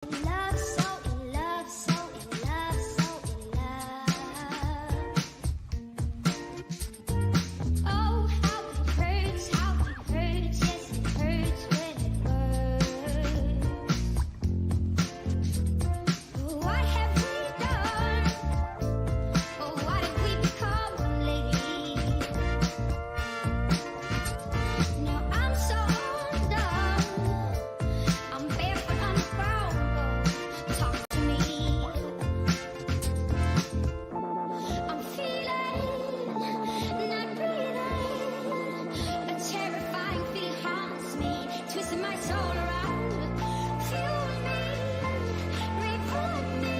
Love, so in love, so in love, so in love. Oh, how it hurts, yes, it hurts when it burns. What have we done? Oh, what have we become lately? Now I'm so undone. I'm barefoot on the ground. Talk to me. I'm feeling, not breathing. A terrifying feeling haunts me, twisting my soul around. Fuel me, refuel me.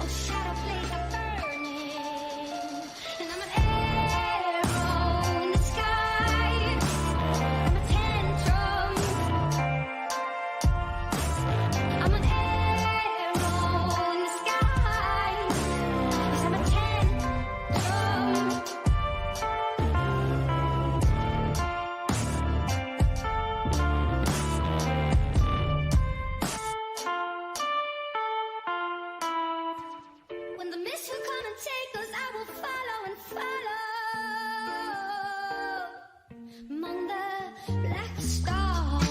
Oh, shadow blades are burning, and I'm an arrow in the sky. I'm a tantrum. I'm an arrow in the sky. 'Cause I'm a tantrum. When the mist will come and take us, I will follow and follow among the black stars.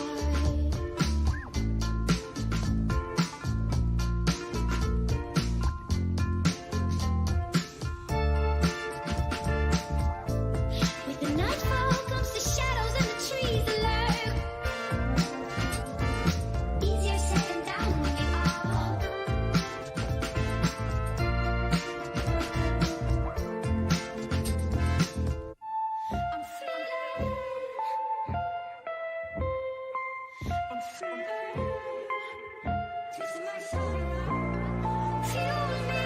With the nightfall comes the shadows and the trees that lurk. Easier said than done when we all. I'm feeling, twisting my soul around. Fuel me,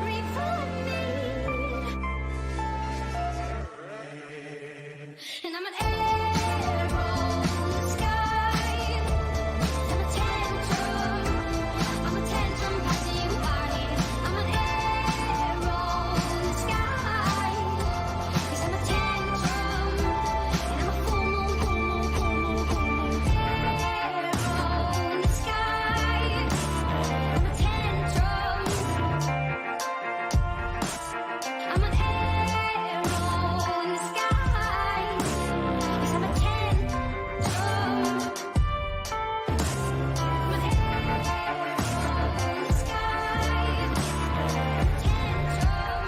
refuel me. And I'm an arrow in the sky. I'm a tantrum. I'm a tantrum passing you by. I'm an arrow in the sky. 'Cause I'm a tantrum. And I'm a full moon, full moon, full moon, full moon. Arrow in the sky. I'm a tantrum. I'm an arrow in the sky. 'Cause I'm a tantrum. I'm an arrow in the sky. Tantrum.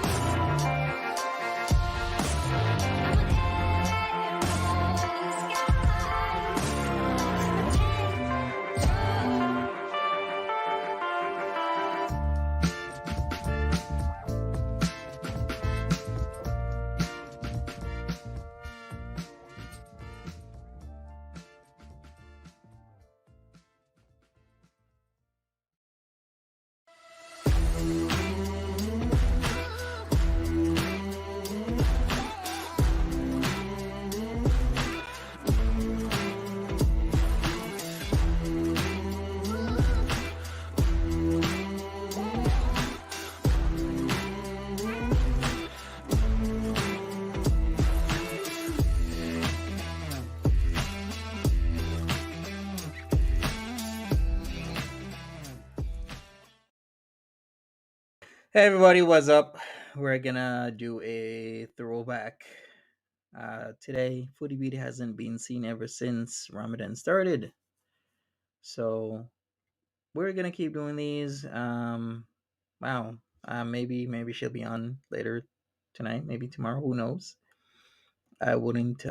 I'm an arrow in the sky. 'Cause I'm a tantrum. Hey everybody, what's up? We're gonna do a throwback. Today, Foodie Beauty hasn't been seen ever since Ramadan started. So we're gonna keep doing these. Wow. Maybe she'll be on later tonight, maybe tomorrow, who knows? I wouldn't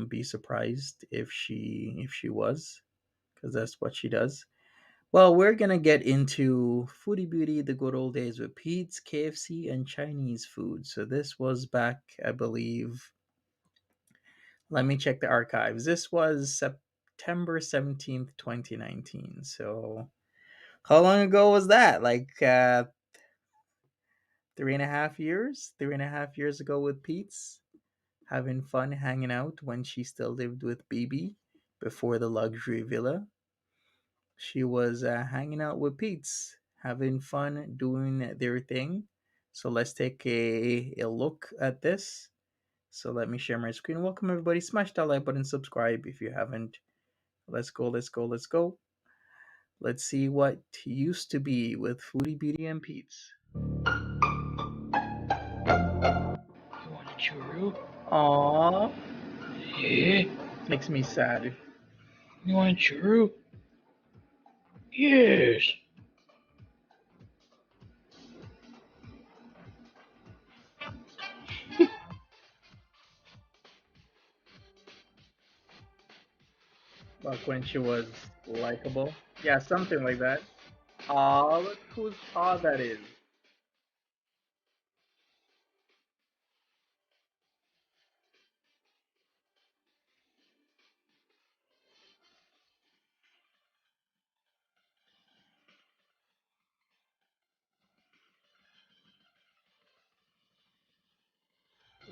be surprised if she was, because that's what she does. Well, we're gonna get into Foodie Beauty, the good old days with Pete's, KFC, and Chinese food. So this was back, I believe. Let me check the archives. This was September 17th, 2019. So how long ago was that? Like 3.5 years? 3.5 years ago with Pete's, having fun hanging out when she still lived with BB before the luxury villa. She was hanging out with Pete's, having fun doing their thing. So let's take a look at this. So let me share my screen. Welcome everybody. Smash that like button, subscribe if you haven't. Let's go, let's go, let's go. Let's see what used to be with Foodie, Beauty, and Pete's. You want a churro? Aww, Yeah. makes me sad. You want a churro? Yes. Like when she was likable. Yeah, something like that. Aw, look whose paw that is.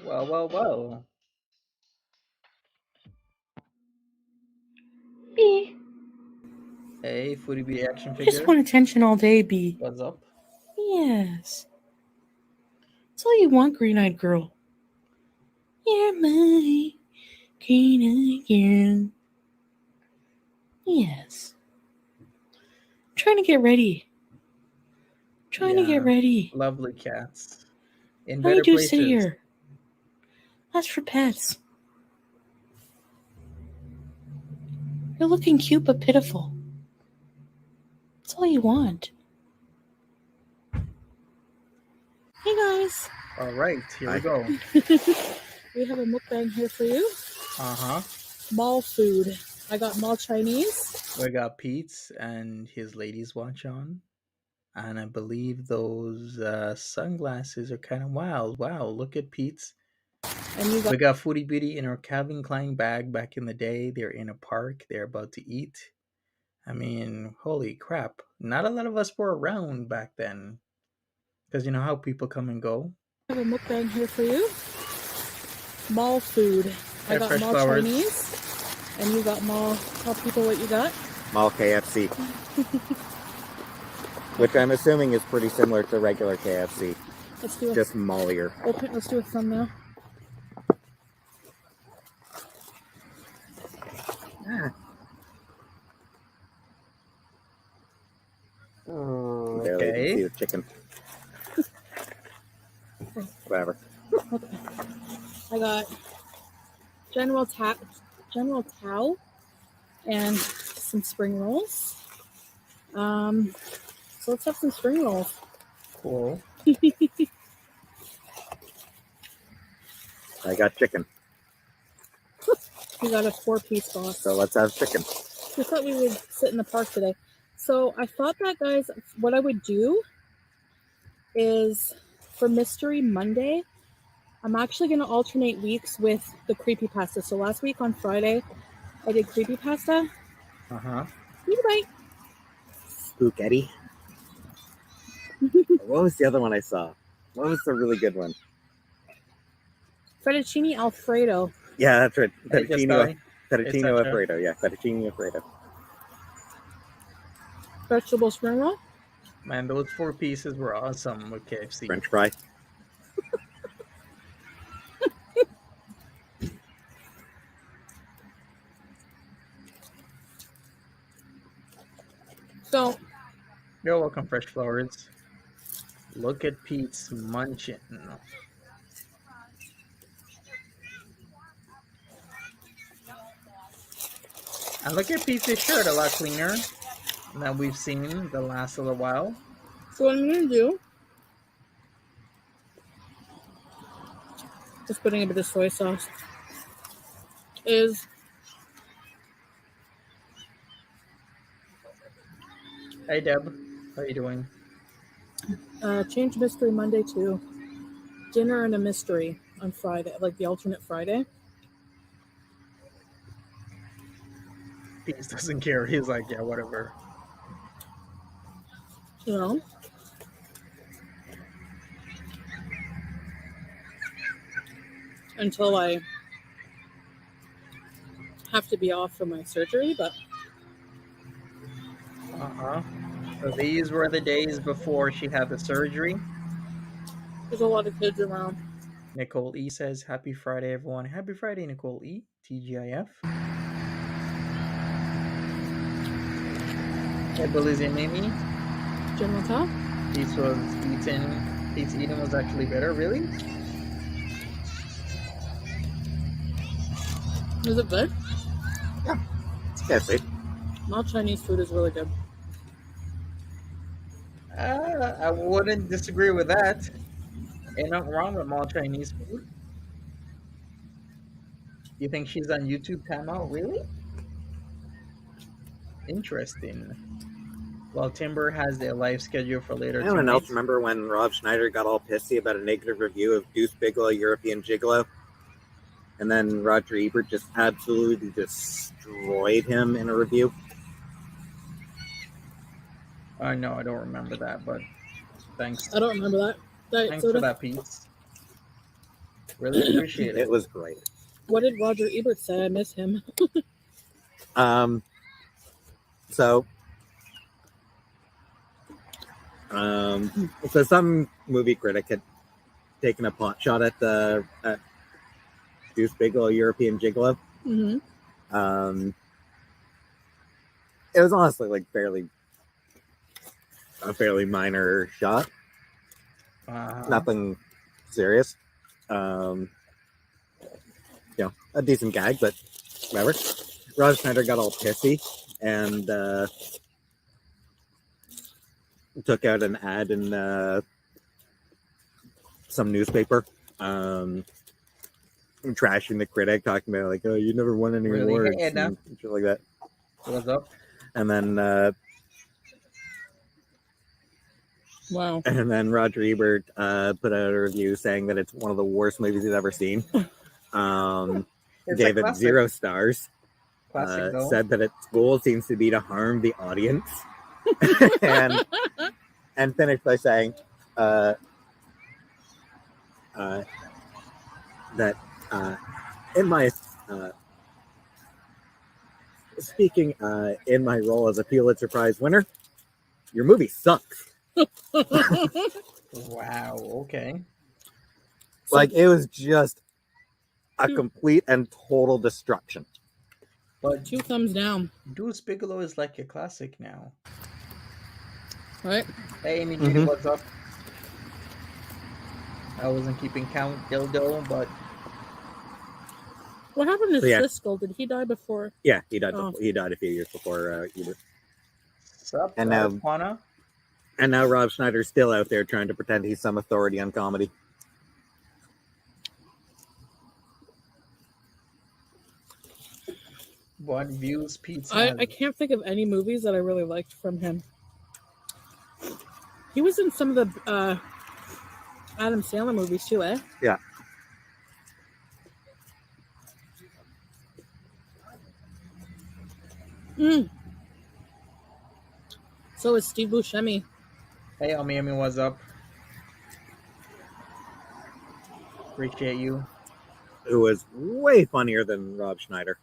Well, well, well. B. Hey, Foodie Beauty action I just figure. want attention all day, B. What's up? Yes. That's all you want, green-eyed girl. You're my green-eyed girl. Yes. I'm trying to get ready. Trying to get ready. Lovely cats. In All you better do places. is sit here. That's for pets. You're looking cute but pitiful. That's all you want. Hey guys. All right, here we go. We have a mukbang here for you. Uh-huh. Mall food. I got mall Chinese. We got Pete's and his ladies watch on. And I believe those sunglasses are kind of wild. Wow, look at Pete's. And you We got Foodie Beauty in her Calvin Klein bag back in the day. They're in a park. They're about to eat. I mean, holy crap. Not a lot of us were around back then. Because you know how people come and go. have a mukbang here for you. Mall food. I got fresh mall flowers. Chinese. And you got mall. Tell people what you got. Mall KFC. Which I'm assuming is pretty similar to regular KFC. Let's do it. Just mallier. Open. Let's do a thumbnail. Barely even see the chicken. Whatever. Okay. I got General Tao and some spring rolls. So let's have some spring rolls. Cool. I got chicken. We got a 4-piece box. So let's have chicken. We thought we would sit in the park today. So I thought that, guys, what I would do is for Mystery Monday, I'm actually going to alternate weeks with the creepypasta. So last week on Friday, I did creepypasta. Uh-huh. You bite. Spooketti. What was the other one I saw? What was the really good one? Fettuccine Alfredo. Yeah, that's right. Hey, Fettuccine It's such a- Alfredo. Yeah, Fettuccine Alfredo. Vegetable spring roll. Man, those 4 pieces were awesome with KFC. French fry. So You're welcome, Fresh Flowers. Look at Pete's munching. And look at Pete's shirt, a lot cleaner than we've seen the last little while. So what I'm going to do, just putting a bit of soy sauce, is Hey Deb, how you doing? change Mystery Monday to dinner and a mystery on Friday, like the alternate Friday. Pete doesn't care. He's like, yeah, whatever. You know? Until I have to be off for my surgery, but Uh-huh. So these were the days before she had the surgery. there's a lot of kids around. Nicole E says, happy Friday, everyone. Happy Friday, Nicole E. TGIF. Hey, Billy's and Mimi. General Tao? Pete's eating was actually better. Really? Is it good? It's KFC. All Chinese food is really good. I wouldn't disagree with that. Ain't nothing wrong with all Chinese food. You think she's on YouTube timeout? Really? Interesting. Well, Timber has their live schedule for later Anyone tonight. else remember when Rob Schneider got all pissy about a negative review of Deuce Bigelow, European Gigolo? And then Roger Ebert just absolutely destroyed him in a review? No, I don't remember that, but thanks. I don't remember that. Diet Thanks soda. for that piece. Really appreciate it. It was great. What did Roger Ebert say? I miss him. So some movie critic had taken a pot shot at the Deuce Bigelow, European Gigolo. Mm-hmm. It was honestly like a fairly minor shot. Nothing serious. A decent gag, but whatever. Rob Schneider got all pissy and took out an ad in some newspaper, trashing the critic, talking about like, "Oh, you never won any Really? awards," Hey, Edna. and shit like that. What's up? And then Wow. and then Roger Ebert put out a review saying that it's one of the worst movies he's ever seen. It's Gave a it classic. 0 stars. Classic, though. Said that its goal seems to be to harm the audience, and finished by saying that in my speaking in my role as a Pulitzer Prize winner, your movie sucks. Wow. Okay. Like, it was just a complete and total destruction. But 2 thumbs down. Deuce Bigelow is like a classic now. Right? Hey, Amy Judy, what's up? I wasn't keeping count, dildo, but What happened to So, yeah. Siskel? Did he die before? Yeah, he died. Oh. He died a few years before Ebert. what's up? And now- Juana? And now Rob Schneider's still out there trying to pretend he's some authority on comedy. What views Pizza? I can't think of any movies that I really liked from him. He was in some of the Adam Sandler movies too, eh? Yeah. So is Steve Buscemi. Hey, Miami, what's up? Appreciate you. Who was way funnier than Rob Schneider.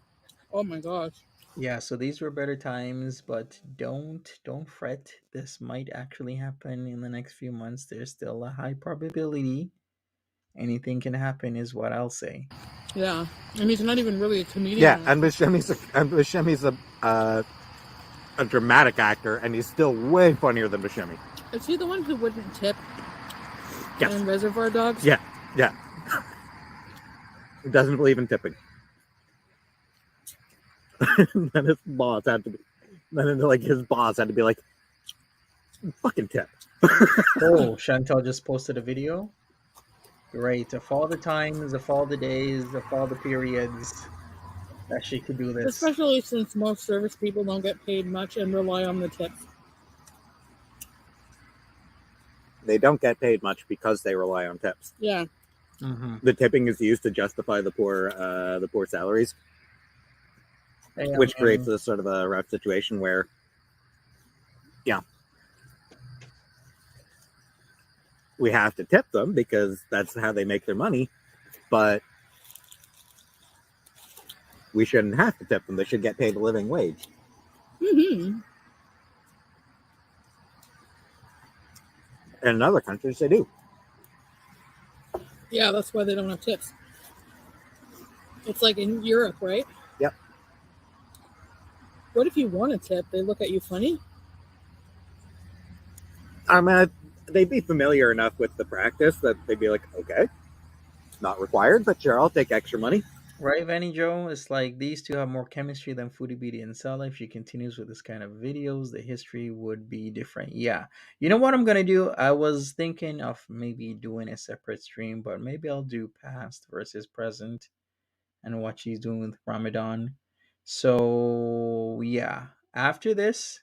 Oh my gosh. Yeah, so these were better times, but don't fret. This might actually happen in the next few months. There's still a high probability. Anything can happen, is what I'll say. Yeah. And he's not even really a comedian. Yeah, and Buscemi's a dramatic actor, and he's still way funnier than Buscemi. Is he the one who wouldn't tip Yes. in Reservoir Dogs? Yeah. He doesn't believe in tipping. Then his boss had to be. Then his boss had to be like, "Fucking tip." Oh, Chantal just posted a video. Great. Of all the times, of all the days, of all the periods that she could do this. Especially since most service people don't get paid much and rely on the tips. They don't get paid much because they rely on tips. Yeah. Mm-hmm. The tipping is used to justify the poor salaries, Hey, which creates a sort of a rough situation where, we have to tip them because that's how they make their money, but we shouldn't have to tip them. They should get paid a living wage. Mm-hmm. And in other countries, they do. Yeah, that's why they don't have tips. It's like in Europe, right? Yep. What if you want a tip? They look at you funny? They'd be familiar enough with the practice that they'd be like, okay, not required, but sure, I'll take extra money. Right, Vanny Joe? It's like these two have more chemistry than Foodie Beatty and Sella. If she continues with this kind of videos, the history would be different. Yeah. You know what I'm gonna do? I was thinking of maybe doing a separate stream, but maybe I'll do past versus present and what she's doing with Ramadan. So yeah. After this,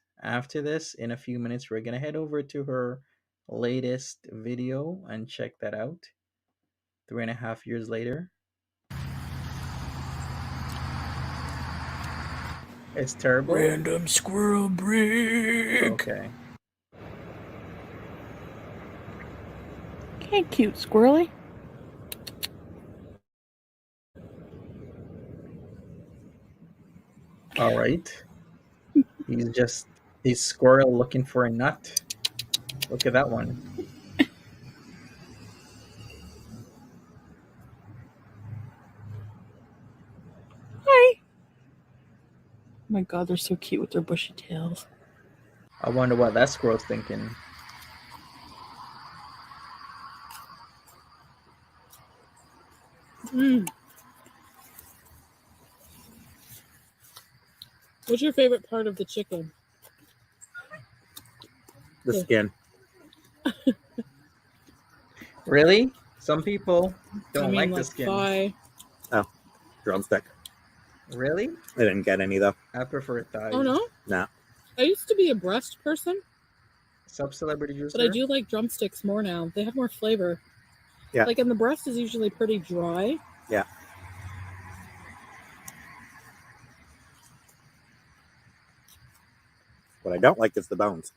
in a few minutes, we're gonna head over to her latest video and check that out. 3.5 years later. It's terrible. Random squirrel break. Okay. Okay, cute squirrely. All right. He's just a squirrel looking for a nut. Look at that one. Hi. Oh my god, they're so cute with their bushy tails. I wonder what that squirrel's thinking. What's your favorite part of the chicken? The Yeah. skin. Really? Some people don't I mean, like the skin. thigh. Drumstick. Really? I didn't get any though. I prefer thighs. Oh no? Nah. I used to be a breast person, Sub celebrity juicer. but I do like drumsticks more now. They have more flavor. Yeah. Like, and the breast is usually pretty dry. Yeah. What I don't like is the bones.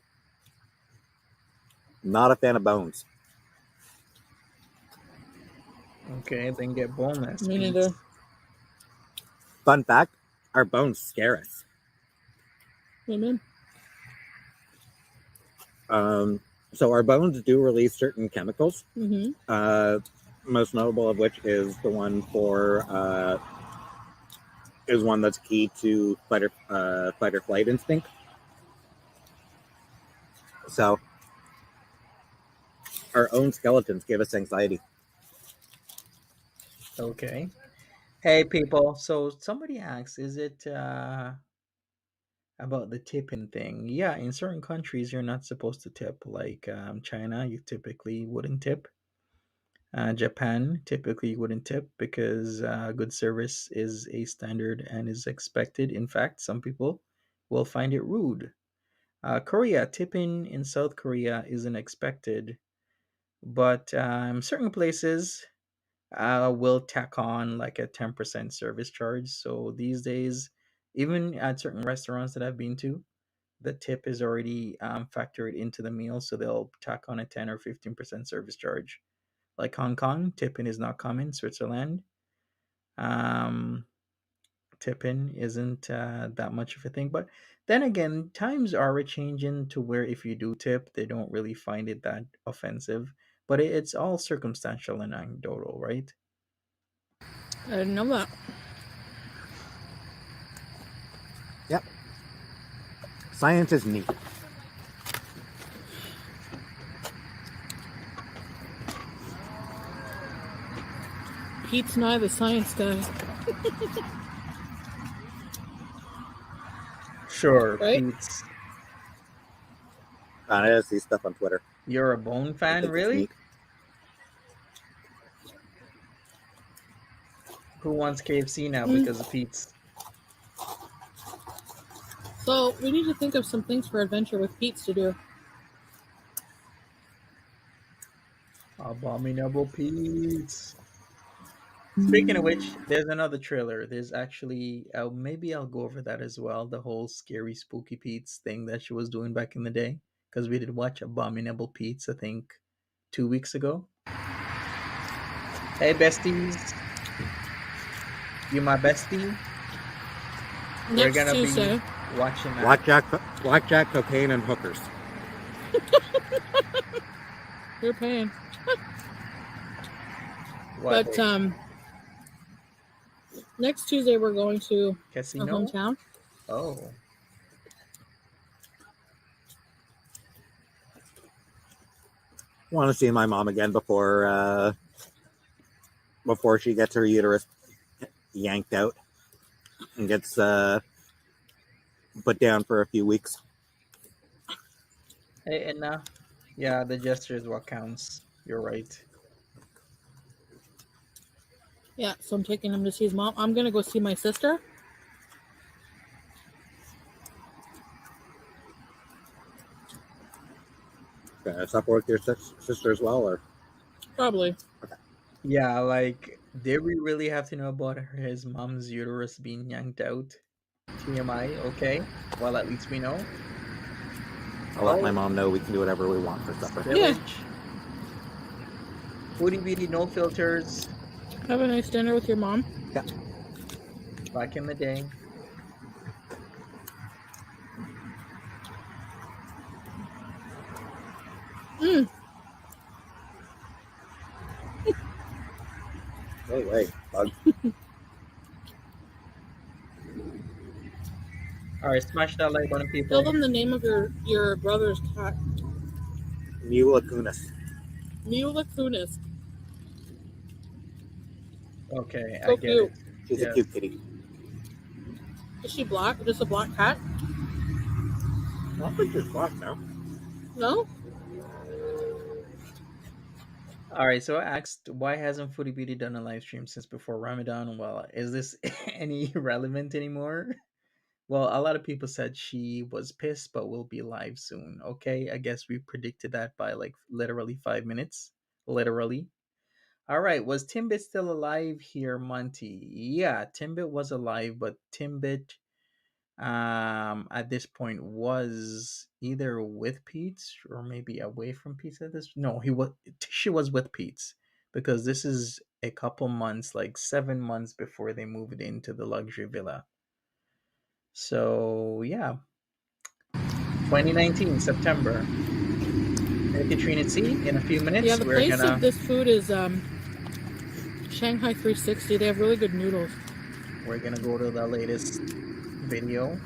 Not a fan of bones. Okay, then get boneless. Me Pete. neither. Fun fact, our bones scare us. Amen. So our bones do release certain chemicals. Mm-hmm. Most notable of which is the one that's key to fight or flight instinct. So our own skeletons give us anxiety. Okay. Hey people, so somebody asks, is it about the tipping thing? Yeah, in certain countries you're not supposed to tip. Like China, you typically wouldn't tip. Japan, typically you wouldn't tip because good service is a standard and is expected. In fact, some people will find it rude. Korea, tipping in South Korea isn't expected, but certain places will tack on like a 10% service charge. So these days, even at certain restaurants that I've been to, the tip is already factored into the meal. So they'll tack on a 10 or 15% service charge. Like Hong Kong, tipping is not common. Switzerland, um, tipping isn't that much of a thing. But then again, times are changing to where if you do tip, they don't really find it that offensive. But it's all circumstantial and anecdotal, right? I didn't know that. Yep. Science is neat. Pete's not the science guy. Sure, Right? Pete's. I just see stuff on Twitter. You're a Bone I fan, think it's really? neat. Who wants KFC now because of Pete's? So we need to think of some things for adventure with Pete's to do. Abominable Pete's. Speaking of which, there's another trailer. There's actually, maybe I'll go over that as well. The whole scary, spooky Pete's thing that she was doing back in the day. Because we did watch Abominable Pete's, I think, 2 weeks ago. Hey, besties. You my bestie? We're Next gonna Tuesday. be watching that. Blackjack, cocaine, and hookers. You're paying. What, But next Tuesday we're going to our casino? hometown. Oh. want to see my mom again before she gets her uterus yanked out and gets put down for a few weeks. Hey, and yeah, the gesture is what counts. You're right. Yeah, so I'm taking him to see his mom. I'm gonna go see my sister. Stop with your sister as well, or Probably. Yeah, like, did we really have to know about his mom's uterus being yanked out? TMI, okay. Well, at least we know. I'll let my mom know we can do whatever we want for supper. Village. Foodie Beauty, no filters. Have a nice dinner with your mom. Yeah. Back in the day. Mm. Hey, bug. All right, smash that like button, people. Tell them the name of your brother's cat. Mula Kunis. Mula Kunis. Okay, So I get cute. it. She's Yes. a cute kitty. Is she black? Just a black cat? I don't think she's black now. No? All right, so I asked, why hasn't Foodie Beauty done a live stream since before Ramadan? Well, is this any relevant anymore? Well, a lot of people said she was pissed, but will be live soon. Okay, I guess we predicted that by like literally 5 minutes. Literally. All right, was Timbit still alive here, Monty? Yeah, Timbit was alive, but Timbit at this point was either with Pete's or maybe away from Pete's at this. No, she was with Pete's, because this is a couple months, like 7 months before they moved into the luxury villa. So yeah, 2019 September. Thank you, Trina C. In a few minutes, Yeah, the we're place gonna of this food is Shanghai 360. They have really good noodles. go to the latest video.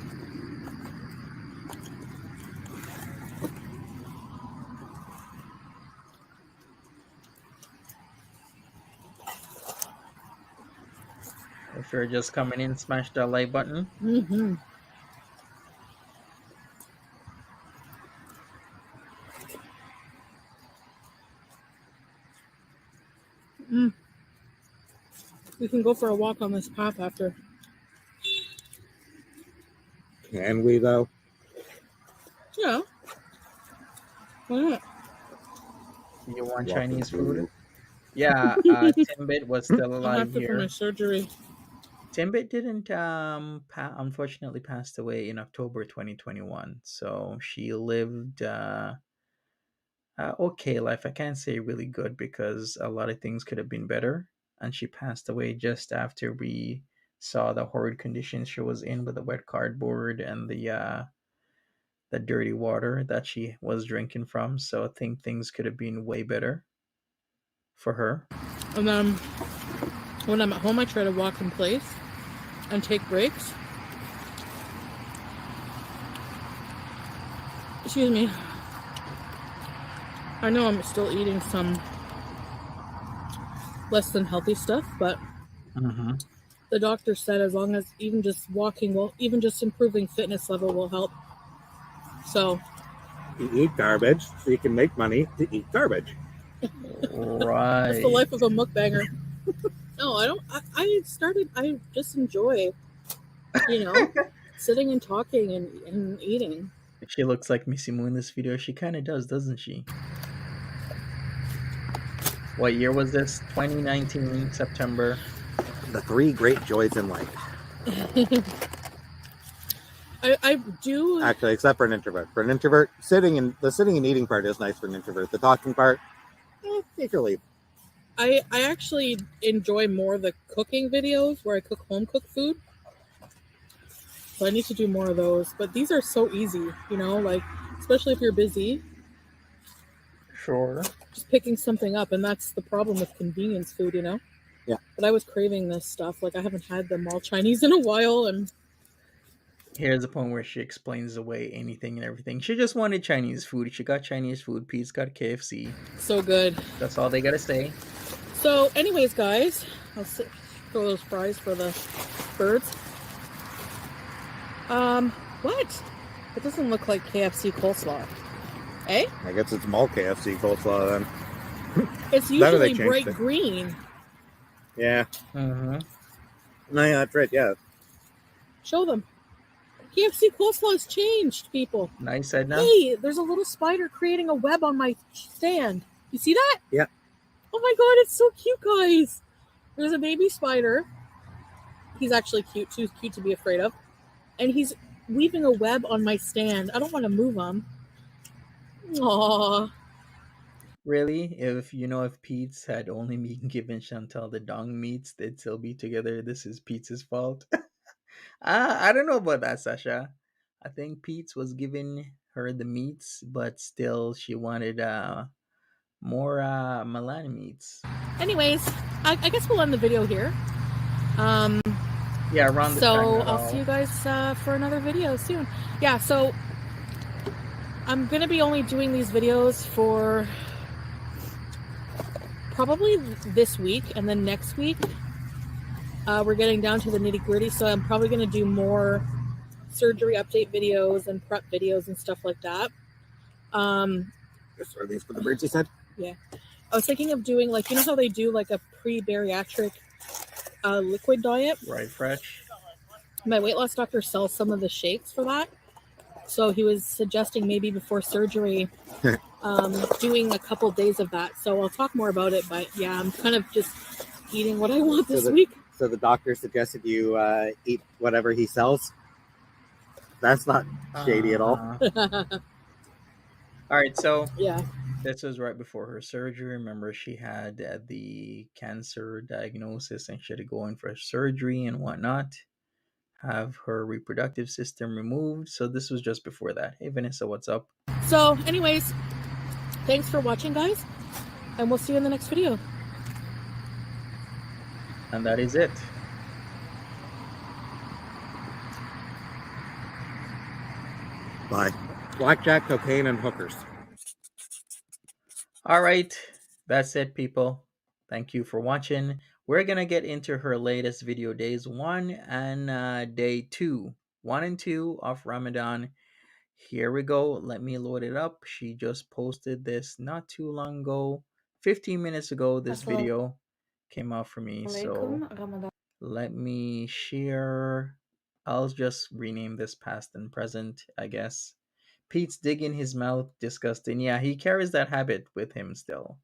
If you're just coming in, smash that like button. Mm-hmm. Mm. We can go for a walk on this path after. Can we, though? Yeah. Why not? You want Walking Chinese food? through. Yeah, Timbit was still I'll alive have to for my here. surgery. Timbit didn't unfortunately passed away in October 2021. So she lived okay life. I can't say really good, because a lot of things could have been better, and she passed away just after we saw the horrid conditions she was in with the wet cardboard and the dirty water that she was drinking from. So I think things could have been way better for her. And then when I'm at home, I try to walk in place and take breaks. Excuse me. I know I'm still eating some less than healthy stuff, but the doctor said as long as even just walking will, even just improving fitness level will help. So You eat garbage so you can make money to eat garbage. Right. that's the life of a mukbanger. No, I don't. I just enjoy, sitting and talking and eating. She looks like Missy Moo in this video. She kind of does, doesn't she? What year was this? 2019 September. The 3 great joys in life. I do. Actually, except for an introvert. For an introvert, the sitting and eating part is nice for an introvert. The talking part, take or leave. I actually enjoy more the cooking videos where I cook home cooked food. So I need to do more of those. But these are so easy, like especially if you're busy. Sure. Just picking something up, and that's the problem with convenience food, Yeah. But I was craving this stuff. Like I haven't had them all Chinese in a while, and Here's the point where she explains away anything and everything. She just wanted Chinese food. She got Chinese food. Pete's got KFC. So good. That's all they gotta say. So, anyways, guys, I'll throw those fries for the birds. What? It doesn't look like KFC coleslaw. Eh? I guess it's mall KFC coleslaw then. It's That or they usually bright changed it. green. Yeah. Mm-hmm. No, yeah, that's right. Yeah. Show them. KFC coleslaw has changed, people. Nice, Edna. Hey, there's a little spider creating a web on my stand. You see that? Yeah. Oh my god, it's so cute, guys. There's a baby spider. He's actually cute, too cute to be afraid of. And he's weaving a web on my stand. I don't want to move him. Aww. Really? If Pete's had only been given Chantal the dong meats, they'd still be together. This is Pete's fault. I don't know about that, Sasha. I think Pete's was giving her the meats, but still she wanted more Milan meats. Anyways, I guess we'll end the video here. Yeah, around the time. So at I'll all. see you guys for another video soon. Yeah, so I'm gonna be only doing these videos for probably this week, and then next week we're getting down to the nitty gritty. So I'm probably gonna do more surgery update videos and prep videos and stuff like that. Just are these for the birds, you said? Yeah, I was thinking of doing like, you know how they do like a pre-bariatric liquid diet. Right, fresh. My weight loss doctor sells some of the shakes for that. So he was suggesting maybe before surgery doing a couple days of that. So I'll talk more about it. But yeah, I'm kind of just eating what I want this week. So the doctor suggested you eat whatever he sells? That's not shady at all. All right, so Yeah. this was right before her surgery. Remember, she had the cancer diagnosis and she had to go in for surgery and whatnot, have her reproductive system removed. So this was just before that. Hey, Vanessa, what's up? So anyways, thanks for watching, guys. And we'll see you in the next video. And that is it. Bye. Blackjack, cocaine, and hookers. All right, that's it, people. Thank you for watching. We're gonna get into her latest video, days 1 and day 2, 1 and 2 of Ramadan. Here we go. Let me load it up. She just posted this not too long ago, 15 minutes ago. This video came out for me. So let me share. I'll just rename this past and present, I guess. Pete's digging his mouth, disgusting. Yeah, he carries that habit with him still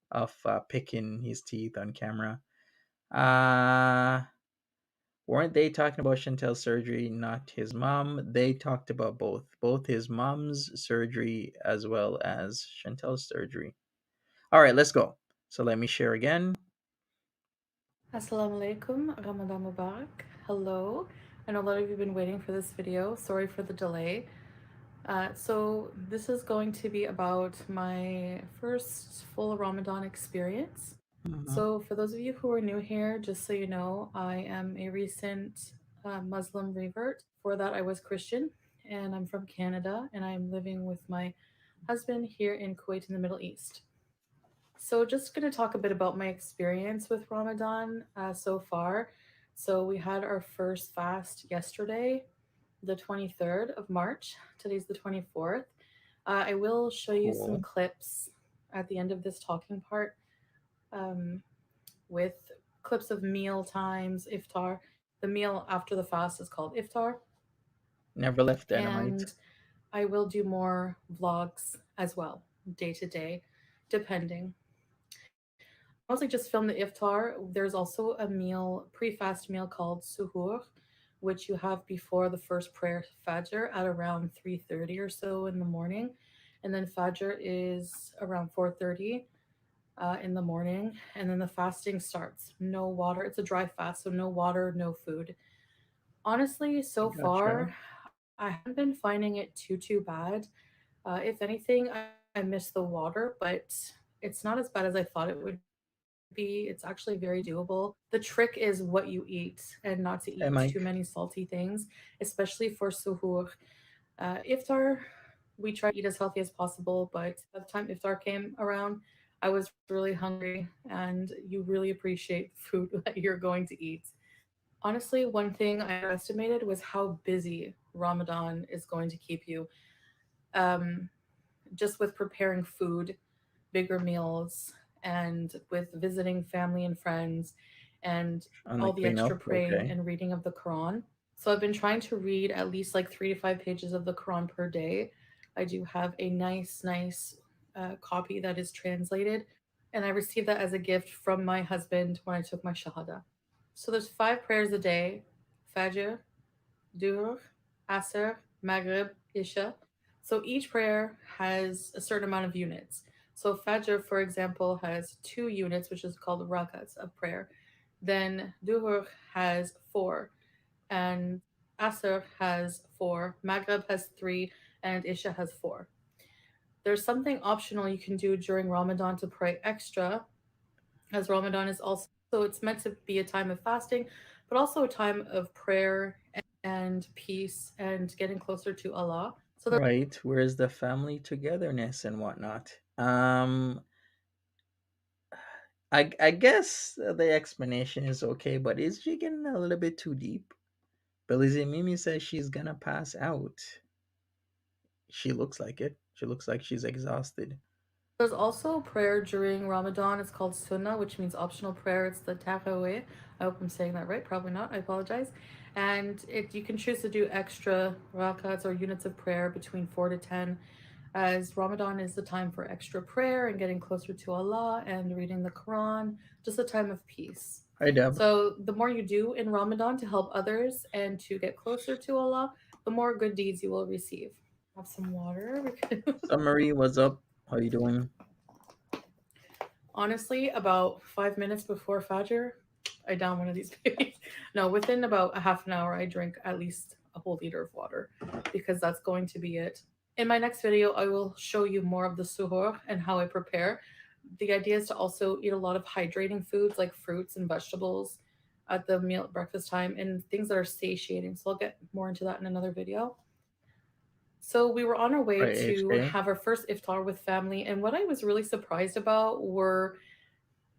of picking his teeth on camera. Weren't they talking about Chantel's surgery, not his mom? They talked about both his mom's surgery as well as Chantel's surgery. All right, let's go. So let me share again. Assalamu alaikum, Ramadan Mubarak. Hello. I know a lot of you have been waiting for this video. Sorry for the delay. So this is going to be about my first full Ramadan experience. So for those of you who are new here, just so you know, I am a recent Muslim revert. For that, I was Christian, and I'm from Canada, and I'm living with my husband here in Kuwait in the Middle East. So just going to talk a bit about my experience with Ramadan so far. So we had our first fast yesterday, the 23rd of March. Today's the 24th. I will show you some clips at the end of this talking part with clips of meal times, iftar. The meal after the fast is called iftar. Never left Dynamite. And I will do more vlogs as well, day to day, depending. I mostly just film the iftar. There's also a meal, pre-fast meal called suhoor, which you have before the first prayer fajr at around 3:30 or so in the morning, and then fajr is around 4:30 in the morning, and then the fasting starts. No water. It's a dry fast, so no water, no food. Honestly, so far, I haven't been finding it too bad. If anything, I miss the water, but it's not as bad as I thought it would It's actually very doable. The trick is what you eat and not to Hey, eat too Mike. many salty things, especially for suhoor. Iftar, we try to eat as healthy as possible, but by the time iftar came around, I was really hungry, and you really appreciate the food that you're going to eat. Honestly, one thing I underestimated was how busy Ramadan is going to keep you. Um, just with preparing food, bigger meals, and with visiting family and friends, and On the all the extra cleanup. praying Okay. and reading of the Quran. So I've been trying to read at least like 3 to 5 pages of the Quran per day. I do have a nice copy that is translated, and I received that as a gift from my husband when I took my Shahada. So there's 5 prayers a day: Fajr, Duhr, Asr, Maghrib, Isha. So each prayer has a certain amount of units. So Fajr, for example, has 2 units, which is called rakats of prayer. Then Duhur has 4, and Asr has 4, Maghrib has 3, and Isha has 4. There's something optional you can do during Ramadan to pray extra, as Ramadan is also, it's meant to be a time of fasting, but also a time of prayer and peace and getting closer to Allah. So there's Right. Where's the family togetherness and whatnot? I guess the explanation is okay, but is she getting a little bit too deep? Billy Mimi says she's gonna pass out. She looks like it. She looks like she's exhausted. also prayer during Ramadan. It's called Sunnah, which means optional prayer. It's the Tarawih. I hope I'm saying that right. Probably not. I apologize. And you can choose to do extra rakats or units of prayer between 4 to 10, as Ramadan is the time for extra prayer and getting closer to Allah and reading the Quran, just a time of peace. Hi, Deb. So, the more you do in Ramadan to help others and to get closer to Allah, the more good deeds you will receive. Have some water. Summary, what's up? How you doing? Honestly, about 5 minutes before Fajr, I down one of these babies. No, within about a half an hour, I drink at least a whole liter of water, because that's going to be it. In my next video, I will show you more of the suhoor and how I prepare. The idea is to also eat a lot of hydrating foods like fruits and vegetables at the meal at breakfast time, and things that are satiating. So I'll get more into that in another video. So we were on our way Right, to HA. have our first iftar with family, and what I was really surprised about were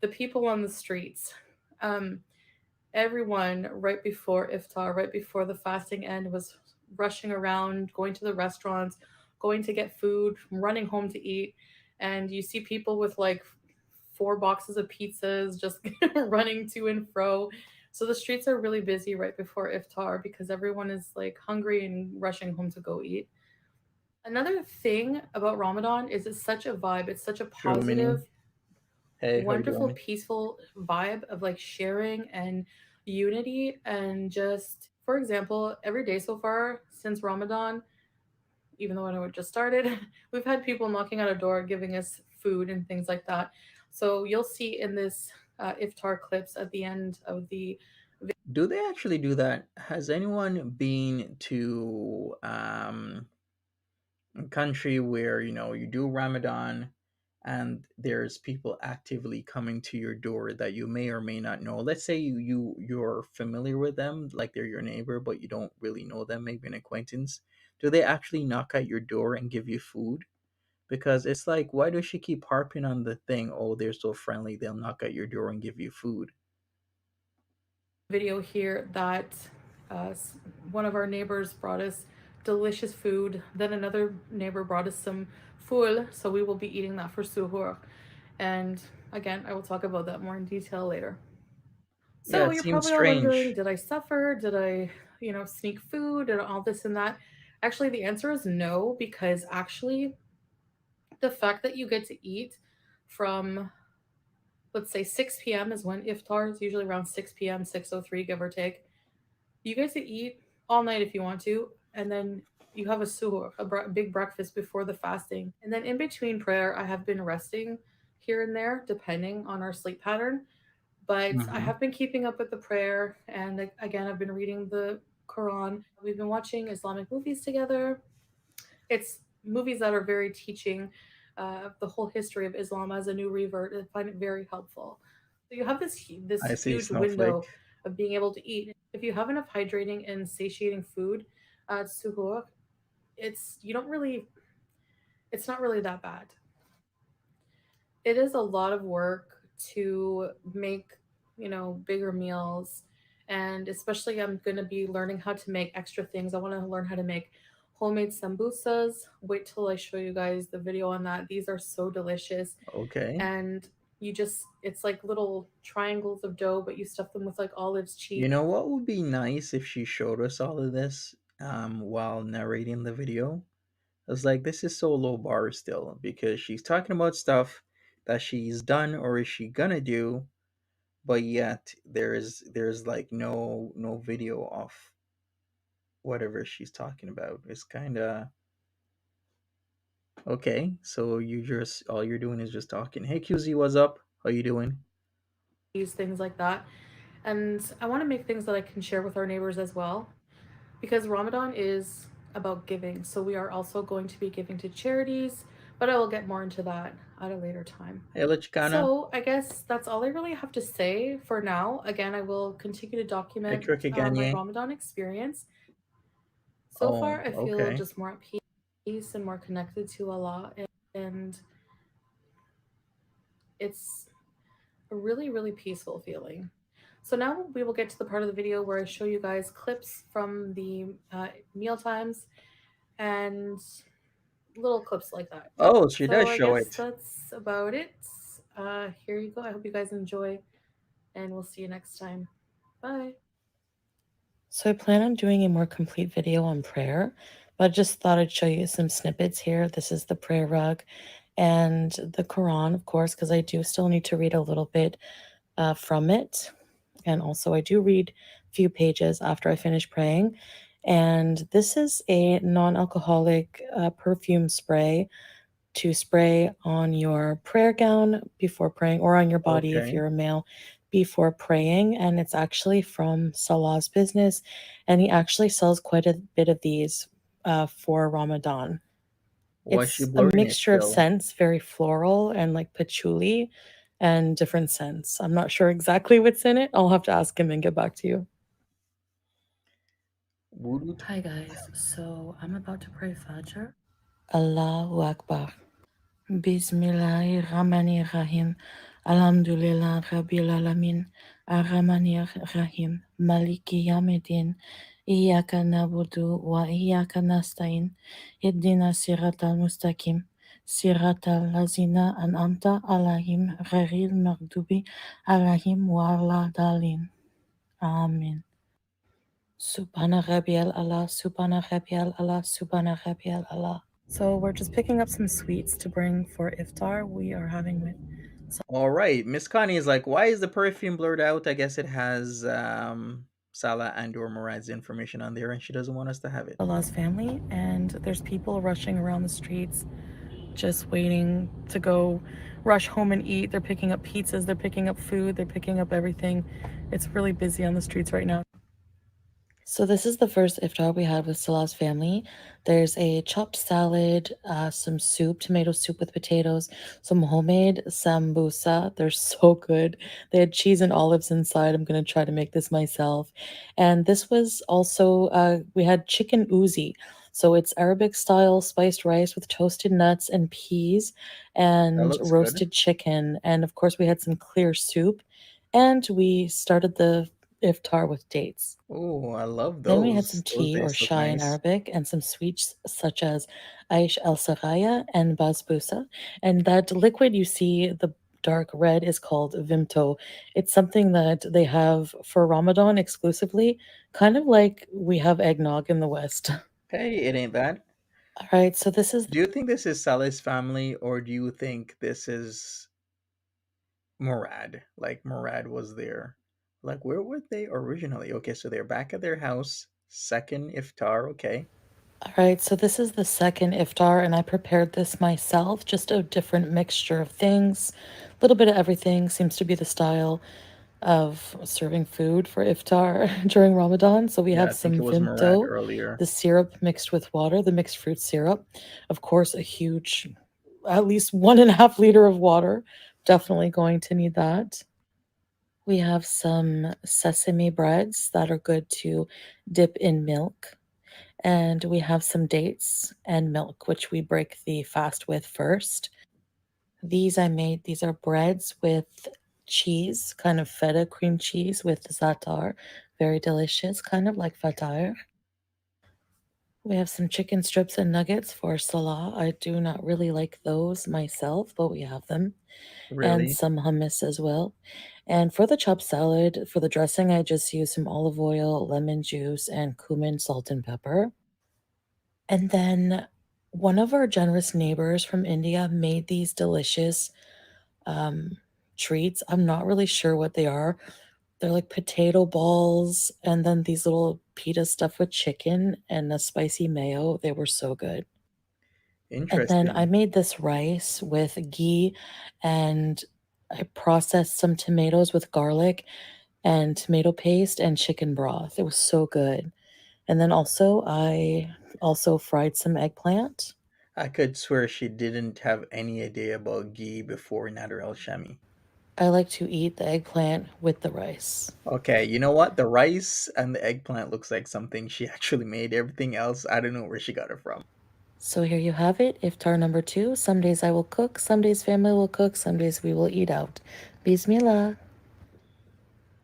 the people on the streets. Um, Everyone right before iftar, right before the fasting end, was rushing around, going to the restaurants, going to get food, running home to eat. And you see people with like 4 boxes of pizzas just running to and fro. So the streets are really busy right before iftar because everyone is like hungry and rushing home to go eat. Another thing about Ramadan is it's such a vibe. It's such a True, Mini. positive, Hey, how you wonderful, doing? peaceful vibe of like sharing and unity. And just, for example, every day so far since Ramadan, even though I know it just started, we've had people knocking at our door giving us food and things like that. So you'll see in this iftar clips at the end of the Do they actually do that? Has anyone been to a country where you do Ramadan and there's people actively coming to your door that you may or may not know? Let's say you're familiar with them, like they're your neighbor, but you don't really know them, maybe an acquaintance. Do they actually knock at your door and give you food? Because it's like, why does she keep harping on the thing? Oh, they're so friendly, they'll knock at your door and give you food. video here that one of our neighbors brought us delicious food. Then another neighbor brought us some ful, so we will be eating that for suhoor. And again, I will talk about that more in detail later. Yeah, So it you're seems probably all wondering, strange. did I suffer? Did I, sneak food and all this and that? Actually, the answer is no, because actually, the fact that you get to eat from, let's say, 6 p.m. is when iftar is usually around 6 p.m., 6:03, give or take. You get to eat all night if you want to, and then you have a suhoor, a big breakfast before the fasting. And then in between prayer, I have been resting here and there, depending on our sleep pattern. But I Hmm. have been keeping up with the prayer, and again, I've been reading the Quran. We've been watching Islamic movies together. It's movies that are very teaching the whole history of Islam as a new revert. I find it very helpful. So you have this I see huge snowflake. window of being able to eat. If you have enough hydrating and satiating food at suhoor, you don't really it's not really that bad. It is a lot of work to make, bigger meals. And especially, I'm going to be learning how to make extra things. I want to learn how to make homemade sambusas. Wait till I show you guys the video on that. These are so delicious. Okay. And it's like little triangles of dough, but you stuff them with like olives, cheese. You know what would be nice if she showed us all of this while narrating the video? I was like, this is so low bar still because she's talking about stuff that she's done or is she gonna do, but yet there's like no video of whatever she's talking about. It's kind of okay. So you just all you're doing is just talking. Hey QZ, what's up? How you doing? Things like that. And I want to make things that I can share with our neighbors as well, because Ramadan is about giving. So we are also going to be giving to charities, but I will get more into that at a later time. Hey Lachicana. So I guess that's all I really have to say for now. Again, I will continue to Hey document Tricky my Ganye. Ramadan experience. So Oh, far, I feel okay. just more at peace and more connected to Allah, and it's a really, really peaceful feeling. So now we will get to the part of the video where I show you guys clips from the meal times and little clips like that. Oh, she So does I show guess it. that's about it. Here you go. I hope you guys enjoy, and we'll see you next time. Bye. So I plan on doing a more complete video on prayer, but I just thought I'd show you some snippets here. This is the prayer rug and the Quran, of course, because I do still need to read a little bit from it. And also I do read a few pages after I finish praying. And this is a non-alcoholic perfume spray to spray on your prayer gown before praying, or on your body if Okay. you're a male before praying. And it's actually from Salah's business, and he actually sells quite a bit of these for Ramadan. Why is she It's a blurring it mixture of still? scents, very floral and like patchouli and different scents. I'm not sure exactly what's in it. I'll have to ask him and get back to you. Voodoo. Hi guys, so I'm about to pray Fajr. Allahu Akbar. Bismillahirrahmanirrahim. Alhamdulillah Rabbil Alamin. Ar-Rahmanir-Rahim. Maliki Yawmiddin. Iyyaka na'budu wa iyyaka nasta'in. Ihdina siratal mustaqim. Siratal lazina an'amta alaihim ghairil maghdubi alaihim waladdallin. Amen. Subhana Rabbiyal Allah, Subhana Rabbiyal Allah, Subhana Rabbiyal Allah. So we're just picking up some sweets to bring for iftar. We are having with All right, Miss Connie is like, why is the perfume blurred out? I guess it has Salah and or Murad's information on there, and she doesn't want us to have it. Allah's family, and there's people rushing around the streets just waiting to go rush home and eat. They're picking up pizzas, they're picking up food, they're picking up everything. It's really busy on the streets right now. So this is the first iftar we had with Salah's family. There's a chopped salad, some soup, tomato soup with potatoes, some homemade sambusa. They're so good. They had cheese and olives inside. I'm going to try to make this myself. And this was also, we had chicken uzi. So it's Arabic style spiced rice with toasted nuts and peas That and looks good. roasted chicken. And of course we had some clear soup. And we started the iftar with dates. Oh, I love Then we had some those. Those tea or days look shai in nice. Arabic and some sweets such as Aish al Saraya and Basbousa. And that liquid you see, the dark red, is called Vimto. It's something that they have for Ramadan exclusively, kind of like we have eggnog in the West. Hey, it ain't bad. All right, so this is Do you think this is Salah's family, or do you think this is Murad? Like Murad was there. Like where were they originally? Okay, so they're back at their house. Second iftar. Okay. all right, so this is the second iftar, and I prepared this myself, just a different mixture of things. A little bit of everything seems to be the style of serving food for iftar during Ramadan. So we Yeah, have I think some it was Murad vimto, earlier. the syrup mixed with water, the mixed fruit syrup. Of course, a huge, at least 1.5 liter of water. Definitely going to need that. We have some sesame breads that are good to dip in milk. And we have some dates and milk, which we break the fast with first. These are breads with cheese, kind of feta cream cheese with za'atar. Very delicious, kind of like fatar. We have some chicken strips and nuggets for salah. I do not really like those myself, but we have them. And Really? some hummus as well. And for the chopped salad, for the dressing, I just use some olive oil, lemon juice, and cumin, salt, and pepper. And then one of our generous neighbors from India made these delicious treats. I'm not really sure what they are. They're like potato balls and then these little pita stuffed with chicken and a spicy mayo. They were so good. And then I Interesting. made this rice with ghee and I processed some tomatoes with garlic and tomato paste and chicken broth. It was so good. And then I also fried some eggplant. I could swear she didn't have any idea about ghee before Nader El Shami. I like to eat the eggplant with the rice. Okay, you know what? The rice and the eggplant looks like something she actually made. Everything else, I don't know where she got it from. So here you have it, iftar number 2. Some days I will cook, some days family will cook, some days we will eat out. Bismillah.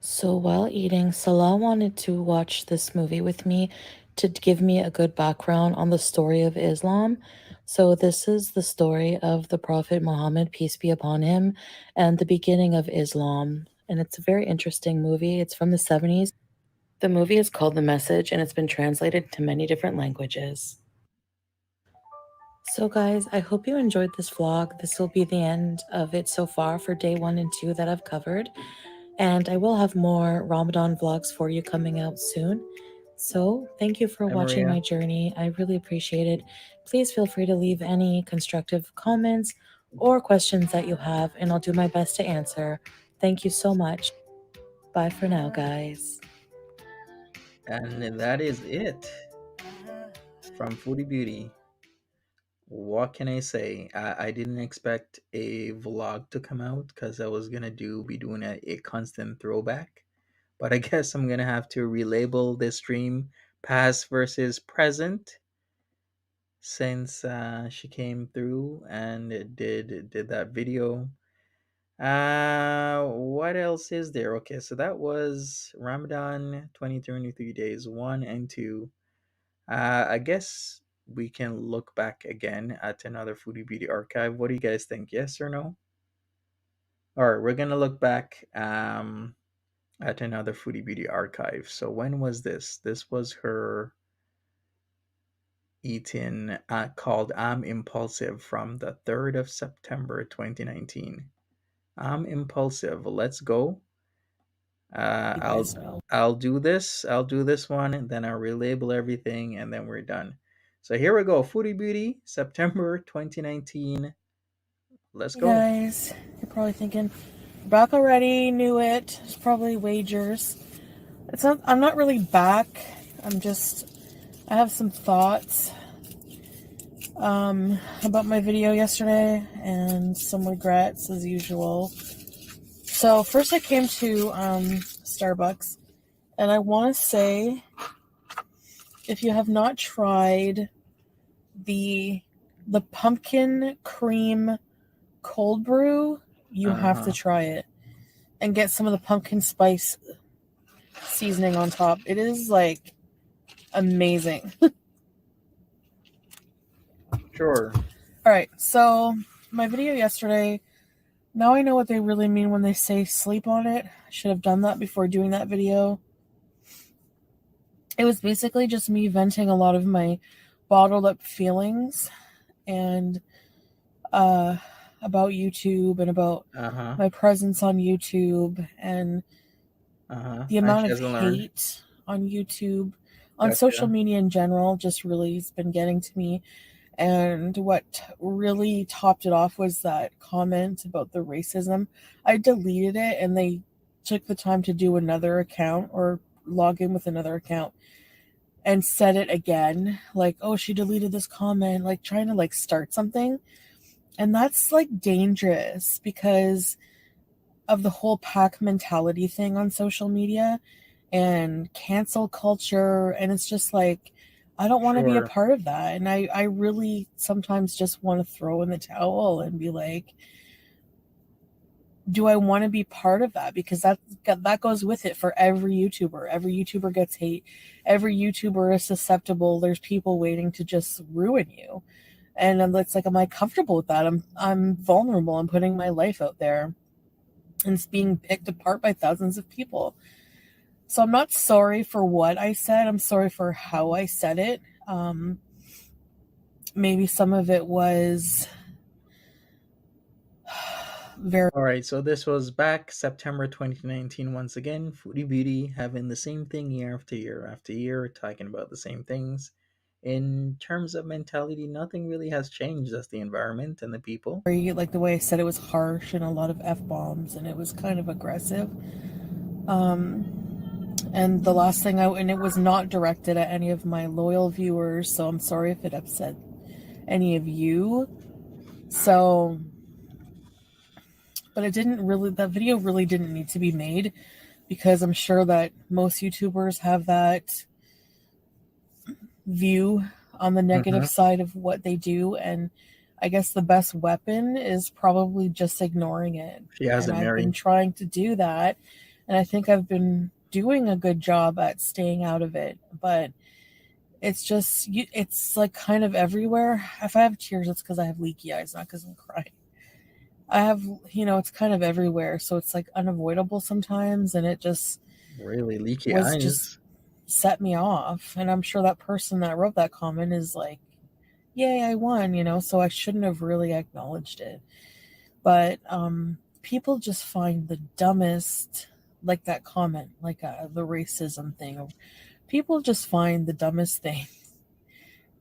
So while eating, Salah wanted to watch this movie with me to give me a good background on the story of Islam. So this is the story of the Prophet Muhammad, peace be upon him, and the beginning of Islam. And it's a very interesting movie. It's from the 70s. The movie is called The Message, and it's been translated to many different languages. So guys, I hope you enjoyed this vlog. This will be the end of it so far for day 1 and 2 that I've covered. And I will have more Ramadan vlogs for you coming out soon. So thank you for Hi, watching Maria. my journey. I really appreciate it. Please feel free to leave any constructive comments or questions that you have, and I'll do my best to answer. Thank you so much. Bye for now, guys. And that is it from Foodie Beauty. What can I say? I didn't expect a vlog to come out because I was gonna be doing a constant throwback. But I guess I'm gonna have to relabel this stream past versus present since she came through and did that video. What else is there? Okay, so that was Ramadan 2023 days 1 and 2. I guess we can look back again at another Foodie Beauty archive. What do you guys think? Yes or no? All right, we're gonna look back at another Foodie Beauty archive. So when was this? This was her eating called I'm Impulsive from the 3rd of September 2019. I'm Impulsive. Let's go. Uh, You I'll guys know. I'll do this. I'll do this one, and then I'll relabel everything, and then we're done. So here we go. Foodie Beauty, September 2019. Let's Hey go. guys, you're probably thinking, back already, knew it. It's probably wagers. I'm not really back. I have some thoughts about my video yesterday and some regrets as usual. So first I came to Starbucks, and I want to say, if you have not tried the pumpkin cream cold brew, you have to Uh-huh. try it and get some of the pumpkin spice seasoning on top. It is like amazing. Sure. All right, so my video yesterday, now I know what they really mean when they say sleep on it. I should have done that before doing that video. It was basically just me venting a lot of my bottled up feelings and about YouTube and about Uh-huh. my presence on YouTube and Uh-huh. the And amount she of hasn't learned. hate on YouTube, on social Gotcha. media in general, just really has been getting to me. And what really topped it off was that comment about the racism. I deleted it, and they took the time to do another account or log in with another account and said it again, like, oh, she deleted this comment, like trying to like start something. And that's like dangerous because of the whole pack mentality thing on social media and cancel culture, and it's just like I don't want to be a Sure. part of that. And I really sometimes just want to throw in the towel and be like, do I want to be part of that? Because that goes with it for every YouTuber. Every YouTuber gets hate. Every YouTuber is susceptible. There's people waiting to just ruin you. And it's like, am I comfortable with that? I'm vulnerable. I'm putting my life out there, and it's being picked apart by thousands of people. So I'm not sorry for what I said. I'm sorry for how I said it. Maybe some of it was very. All right, so this was back September 2019 once again. Foodie Beauty having the same thing year after year after year, talking about the same things. In terms of mentality, nothing really has changed. That's the environment and the people. Like the way I said, it was harsh and a lot of F-bombs, and it was kind of aggressive. And the last thing and it was not directed at any of my loyal viewers, so I'm sorry if it upset any of you. So, but that video really didn't need to be made, because I'm sure that most YouTubers have that view on the negative side of what they do, and I guess the best weapon is probably just ignoring it. She hasn't And I've been married. trying to do that, and I think I've been doing a good job at staying out of it, but it's just it's like kind of everywhere. If I have tears, it's because I have leaky eyes, not because I'm crying. I have, it's kind of everywhere, so it's like unavoidable sometimes, and it just Really leaky was just eyes. set me off. And I'm sure that person that wrote that comment is like, yay, I won, so I shouldn't have really acknowledged it. But people just find the dumbest, like that comment, like the racism thing. People just find the dumbest thing.